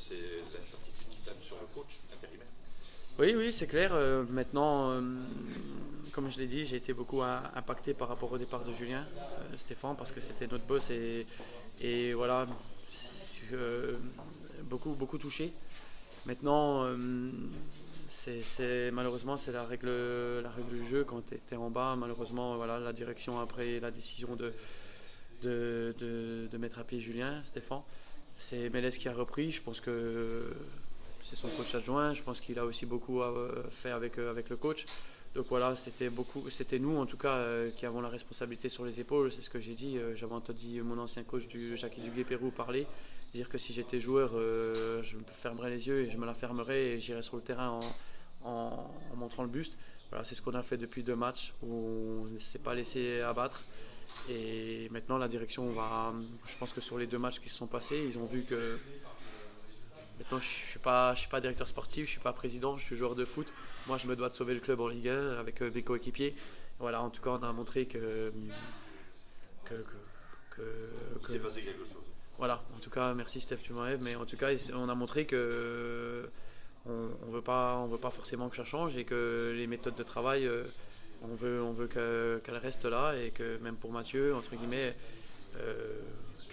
c'est l'incertitude qui plane sur le coach intérimaire. Oui, c'est clair. Maintenant, comme je l'ai dit, j'ai été beaucoup impacté par rapport au départ de Julien Stéphan parce que c'était notre boss et voilà, beaucoup touché. Maintenant, malheureusement c'est la règle du jeu quand tu étais en bas. Malheureusement, voilà, la direction a pris la décision de mettre à pied Julien Stéphan. C'est Mélès qui a repris. Je pense que c'est son coach adjoint. Je pense qu'il a aussi beaucoup fait avec le coach. Donc voilà, c'était nous en tout cas qui avons la responsabilité sur les épaules. C'est ce que j'ai dit. J'avais entendu mon ancien coach Jackie Duguay-Pérou parler, dire que si j'étais joueur, je me fermerais les yeux et je me la fermerais et j'irais sur le terrain en montrant le buste. Voilà, c'est ce qu'on a fait depuis 2 matchs où on ne s'est pas laissé abattre. Et maintenant la direction je pense que sur les 2 matchs qui se sont passés, ils ont vu que maintenant je suis pas directeur sportif, je suis pas président, je suis joueur de foot. Moi je me dois de sauver le club en Ligue 1 avec mes coéquipiers. Voilà, en tout cas on a montré Il s'est passé quelque chose. voilà, en tout cas merci Steph, tu m'enlèves, mais en tout cas on a montré que on veut pas forcément que ça change et que les méthodes de travail on veut qu'elle reste là et que même pour Mathieu, entre guillemets,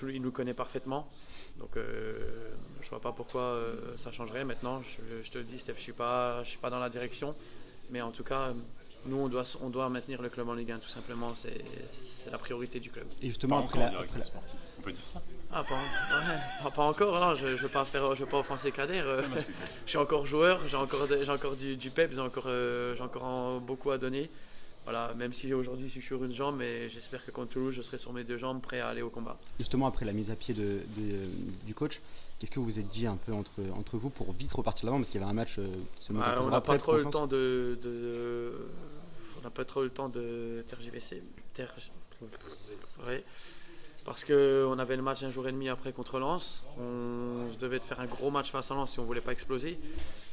il nous connaît parfaitement. Donc je vois pas pourquoi ça changerait. Maintenant, je te le dis, Steph, je suis pas dans la direction, mais en tout cas, nous on doit maintenir le club en Ligue 1 tout simplement. C'est la priorité du club. Et justement Pas encore directeur sportif, on peut dire ça. Ah pas encore. Non, je veux pas offenser Kader. Je suis encore joueur, j'ai encore du pep, j'ai encore beaucoup à donner. Voilà, même si aujourd'hui je suis sur une jambe, mais j'espère que contre Toulouse, je serai sur mes 2 jambes, prêt à aller au combat. Justement, après la mise à pied du coach, qu'est-ce que vous vous êtes dit un peu entre vous pour vite repartir l'avant, parce qu'il y avait un match on n'a pas trop le temps on n'a pas trop le temps de tergiverser. Ouais. Parce qu'on avait le match un jour et demi après contre Lens. On devait faire un gros match face à Lens si on ne voulait pas exploser.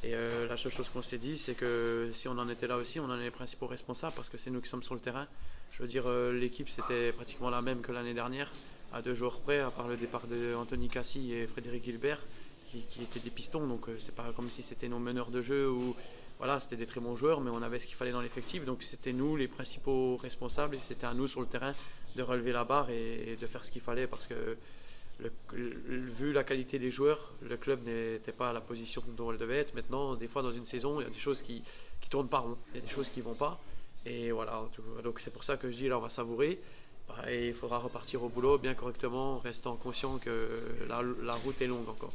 Et la seule chose qu'on s'est dit, c'est que si on en était là aussi, on en est les principaux responsables parce que c'est nous qui sommes sur le terrain. Je veux dire, l'équipe c'était pratiquement la même que l'année dernière, à 2 jours près, à part le départ d'Anthony Cassi et Frédéric Gilbert, qui étaient des pistons. Donc c'est pas comme si c'était nos meneurs de jeu ou voilà, c'était des très bons joueurs, mais on avait ce qu'il fallait dans l'effectif. Donc c'était nous les principaux responsables et c'était à nous sur le terrain de relever la barre et de faire ce qu'il fallait parce que vu la qualité des joueurs, le club n'était pas à la position dont elle devait être. Maintenant, des fois dans une saison, il y a des choses qui tournent pas rond, il y a des choses qui vont pas. Et voilà, donc c'est pour ça que je dis là on va savourer. Et il faudra repartir au boulot bien correctement, en restant conscient que la route est longue encore.